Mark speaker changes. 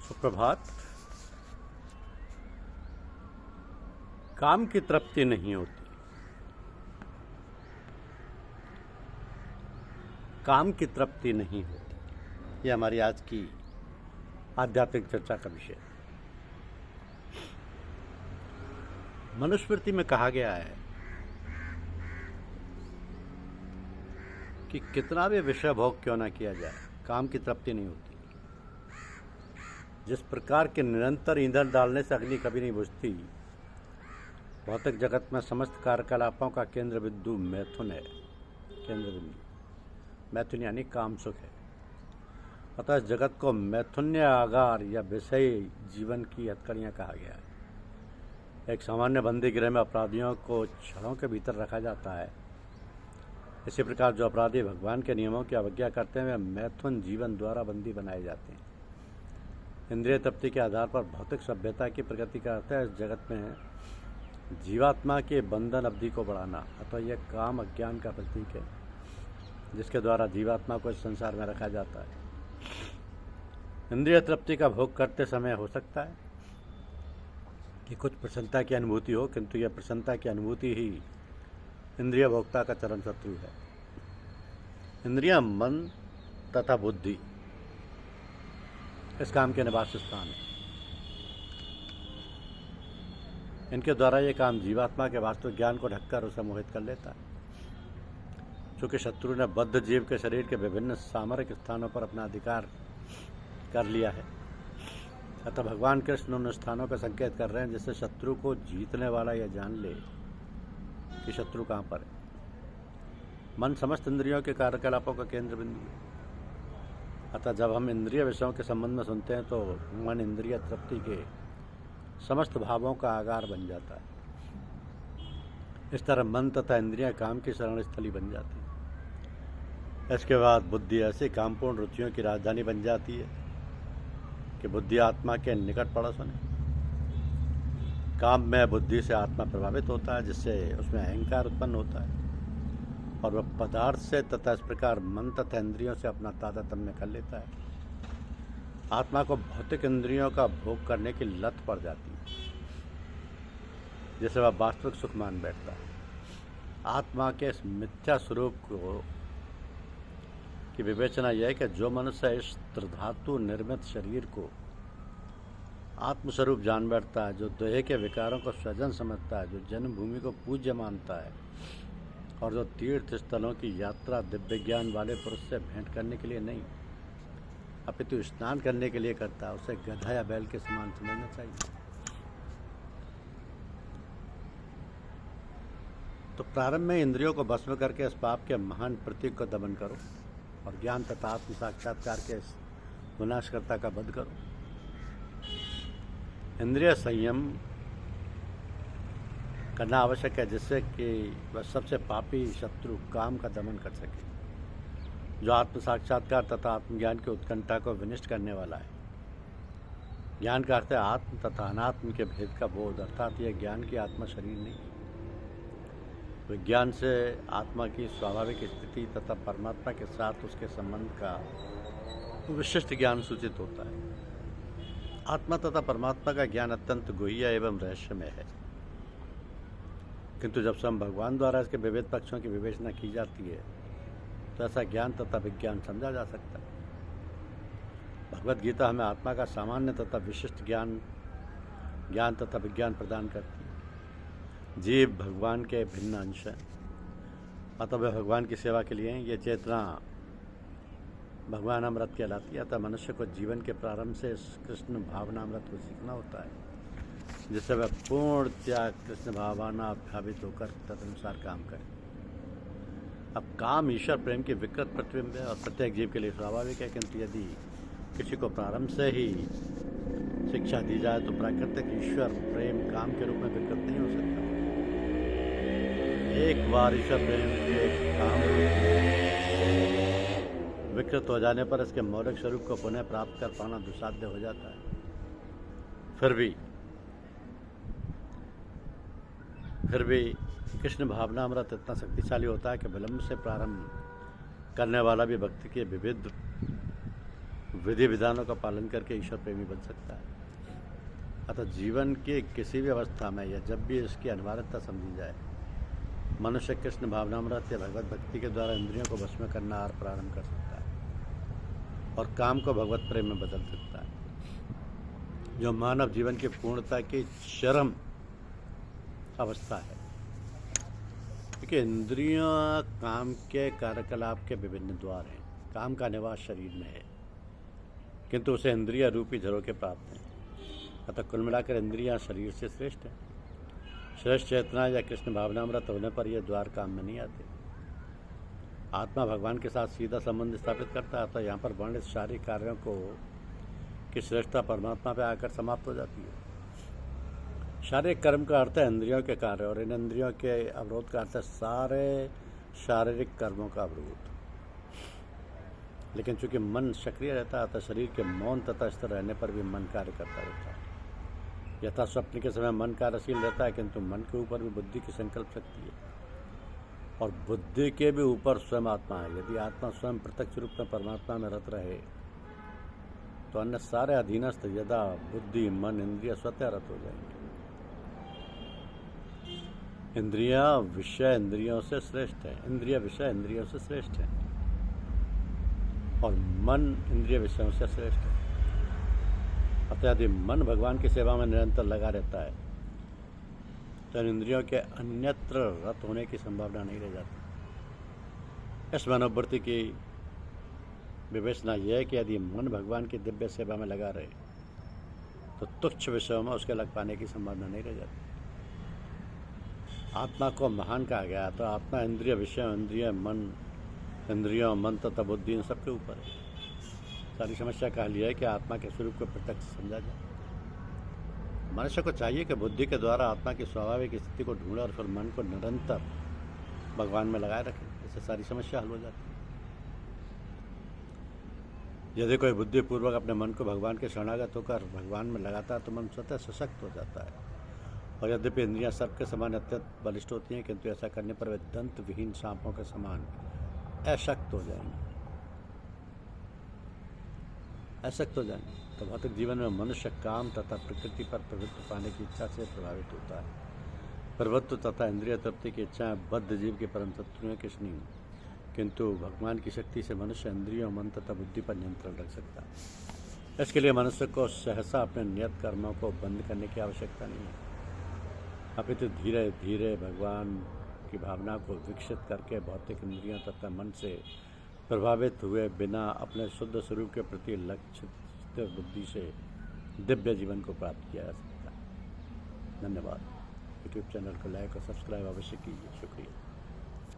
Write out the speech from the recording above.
Speaker 1: सुप्रभात। काम की तृप्ति नहीं होती। काम की तृप्ति नहीं होती, ये हमारी आज की आध्यात्मिक चर्चा का विषय है। मनुस्मृति में कहा गया है कि कितना भी विषय भोग क्यों ना किया जाए, काम की तृप्ति नहीं होती। जिस प्रकार के निरंतर ईंधन डालने से अग्नि कभी नहीं बुझती, भौतिक जगत में समस्त कार्यकलापों का केंद्र बिंदु मैथुन है। केंद्र बिंदु मैथुन यानी काम सुख है। अतः इस जगत को मैथुन्य आगार या विषय जीवन की हथकड़ियाँ कहा गया है। एक सामान्य बंदी गृह में अपराधियों को छड़ों के भीतर रखा जाता है। इसी प्रकार जो अपराधी भगवान के नियमों की अवज्ञा करते हैं वे मैथुन जीवन द्वारा बंदी बनाए जाते हैं। इंद्रिय तृप्ति के आधार पर भौतिक सभ्यता की प्रगति का अर्थ है इस जगत में जीवात्मा के बंधन अवधि को बढ़ाना। अतः यह काम अज्ञान का प्रतीक है जिसके द्वारा जीवात्मा को इस संसार में रखा जाता है। इंद्रिय तृप्ति का भोग करते समय हो सकता है कि कुछ प्रसन्नता की अनुभूति हो, किंतु यह प्रसन्नता की अनुभूति ही इंद्रिय भोक्ता का चरम शत्रु है। इंद्रिय मन तथा बुद्धि इस काम के निवास स्थान है। इनके द्वारा ये काम जीवात्मा के वास्तविक ज्ञान को ढककर उसे मोहित कर लेता है। चूँकि शत्रु ने बद्ध जीव के शरीर के विभिन्न सामरिक स्थानों पर अपना अधिकार कर लिया है, अतः भगवान कृष्ण उन स्थानों का संकेत कर रहे हैं जिससे शत्रु को जीतने वाला यह जान ले कि शत्रु कहाँ पर है। मन समस्त इंद्रियों के कार्यकलापों का केंद्र बिंदु है। अतः जब हम इंद्रिय विषयों के संबंध में सुनते हैं तो मन इंद्रिय तृप्ति के समस्त भावों का आगार बन जाता है। इस तरह मन तथा इंद्रियां काम की शरण स्थली बन जाती है। इसके बाद बुद्धि ऐसी कामपूर्ण रुचियों की राजधानी बन जाती है कि बुद्धि आत्मा के निकट पड़ोस है। काम में बुद्धि से आत्मा प्रभावित होता है जिससे उसमें अहंकार उत्पन्न होता है और वह पदार्थ से तथा इस प्रकार मन तथा इंद्रियों से अपना तादात्म्य कर लेता है। आत्मा को भौतिक इंद्रियों का भोग करने की लत पड़ जाती है जिसे वह वास्तविक सुख मान बैठता है। आत्मा के इस मिथ्या स्वरूप को की विवेचना यह है कि जो मनुष्य इस त्रिधातु निर्मित शरीर को आत्मस्वरूप जान बैठता है, जो देह के विकारों को स्वजन समझता है, जो जन्मभूमि को पूज्य मानता है और जो तीर्थ स्थलों की यात्रा दिव्य ज्ञान वाले पुरुष से भेंट करने के लिए नहीं अपितु स्नान करने के लिए करता है, उसे गधा या बैल के समान समझना चाहिए। तो प्रारंभ में इंद्रियों को भस्म करके इस पाप के महान प्रतीक को दमन करो और ज्ञान तथा आत्म साक्षात्कार के इस विनाशकर्ता का वध करो। इंद्रिय संयम करना आवश्यक है जिससे कि वह सबसे पापी शत्रु काम का दमन कर सके, जो आत्म साक्षात्कार तथा आत्मज्ञान की उत्कंठा को विनिष्ट करने वाला है। ज्ञान का अर्थ है आत्म तथा अनात्म के भेद का बोध, अर्थात यह ज्ञान की आत्मा शरीर नहीं। विज्ञान से आत्मा की स्वाभाविक स्थिति तथा परमात्मा के साथ उसके संबंध का विशिष्ट ज्ञान सूचित होता है। आत्मा तथा परमात्मा का ज्ञान अत्यंत गुह्य एवं रहस्यमय है, किंतु जब स्वयं भगवान द्वारा इसके विविध पक्षों की विवेचना की जाती है तो ऐसा ज्ञान तथा विज्ञान समझा जा सकता है। भगवद गीता हमें आत्मा का सामान्य तथा विशिष्ट ज्ञान तथा विज्ञान प्रदान करती है। जीव भगवान के भिन्न अंश हैं, अतः वे भगवान की सेवा के लिए ये चेतना भगवान अमृत कहलाती है। अतः मनुष्य को जीवन के प्रारंभ से इस कृष्ण भावनामृत को सीखना होता है जिससे वह पूर्ण त्याग कृष्ण भावना अभ्यावित होकर तदनुसार काम करे। अब काम ईश्वर प्रेम की विकृत प्रतिबिंब है और प्रत्येक जीव के लिए स्वाभाविक है, किंतु यदि किसी को प्रारंभ से ही शिक्षा दी जाए तो प्राकृतिक ईश्वर प्रेम काम के रूप में विकृत नहीं हो सकता। एक बार ईश्वर प्रेम के काम विकृत हो जाने पर इसके मौलिक स्वरूप को पुनः प्राप्त कर पाना दुस्साध्य हो जाता है। फिर भी कृष्ण भावनामृत इतना शक्तिशाली होता है कि विलंब से प्रारंभ करने वाला भी भक्ति के विविध विधि विधानों का पालन करके ईश्वर प्रेमी बन सकता है। अतः जीवन के किसी भी अवस्था में या जब भी इसकी अनिवार्यता समझी जाए, मनुष्य कृष्ण भावनामृत या भगवत भक्ति के द्वारा इंद्रियों को वश में करना आर प्रारंभ कर सकता है और काम को भगवत प्रेम में बदल सकता है, जो मानव जीवन की पूर्णता की चरम अवस्था है। क्योंकि इंद्रियों काम के कार्यकलाप के विभिन्न द्वार हैं। काम का निवास शरीर में है, किंतु उसे इंद्रिय रूपी झरोके प्राप्त हैं। अतः कुल मिलाकर इंद्रियां शरीर से श्रेष्ठ हैं। श्रेष्ठ चेतना या कृष्ण भावनामृत होने पर यह द्वार काम में नहीं आते। आत्मा भगवान के साथ सीधा संबंध स्थापित करता है। अतः यहाँ पर वर्णित सारे कार्यों को की श्रेष्ठता परमात्मा पे आकर समाप्त हो जाती है। शारीरिक कर्म का अर्थ है इंद्रियों के कार्य, और इन इंद्रियों के अवरोध का अर्थ है सारे शारीरिक कर्मों का अवरोध। लेकिन चूंकि मन सक्रिय रहता है, अतः शरीर के मौन तथा स्थिर रहने पर भी मन कार्य करता रहता है। यथा स्वप्न के समय मन कार्यशील रहता है, किंतु मन के ऊपर भी बुद्धि की संकल्प शक्ति है, और बुद्धि के भी ऊपर स्वयं आत्मा है। यदि आत्मा स्वयं प्रत्यक्ष रूप में परमात्मा में रत रहे तो अन्य सारे अधीनस्थ यदा बुद्धि मन इंद्रिय स्वतः रत हो जाएंगे। इंद्रिया विषय इंद्रियों से श्रेष्ठ है, इंद्रिय विषय इंद्रियों से श्रेष्ठ है, और मन इंद्रिय विषयों से श्रेष्ठ है। अतः यदि मन भगवान की सेवा में निरंतर लगा रहता है तो इंद्रियों के अन्यत्र रत होने की संभावना नहीं रह जाती। इस मनोवृत्ति की विवेचना यह है कि यदि मन भगवान की दिव्य सेवा में लगा रहे तो तुच्छ विषयों में उसके लग पाने की संभावना नहीं रह जाती। आत्मा को महान कहा गया, तो आत्मा इंद्रिय विषय इंद्रिय मन इंद्रियों मन तथा बुद्धि इन सबके ऊपर है। सारी समस्या का हल यह है कि आत्मा के स्वरूप को प्रत्यक्ष समझा जाए। मनुष्य को चाहिए कि बुद्धि के द्वारा आत्मा की स्वाभाविक स्थिति को ढूंढे और फिर मन को निरंतर भगवान में लगाए रखे। इससे सारी समस्या हल हो जाती है। यदि कोई बुद्धिपूर्वक अपने मन को भगवान के शरणागत होकर भगवान में लगाता है तो मन स्वतः सशक्त हो जाता है। और यद्यपि इंद्रियां सबके समान अत्यंत बलिष्ठ होती हैं, किंतु ऐसा करने पर वे दंत विहीन सांपों के समान अशक्त हो जाएंगे। तो भौतिक जीवन में मनुष्य काम तथा प्रकृति पर प्रभुत्व पाने की इच्छा से प्रभावित होता है। प्रभुत्व तथा इंद्रिय तृप्ति की इच्छाएं बद्ध जीव के परम शत्रु हैं, किस नहीं। किंतु भगवान की शक्ति से मनुष्य इंद्रियों मन तथा बुद्धि पर नियंत्रण रख सकता है। इसके लिए मनुष्य को सहसा अपने नियत कर्मों को बंद करने की आवश्यकता नहीं है, अपितु धीरे धीरे भगवान की भावना को विकसित करके भौतिक इंद्रियों तथा मन से प्रभावित हुए बिना अपने शुद्ध स्वरूप के प्रति लक्षित बुद्धि से दिव्य जीवन को प्राप्त किया जा सकता है। धन्यवाद। यूट्यूब चैनल को लाइक और सब्सक्राइब अवश्य कीजिए। शुक्रिया।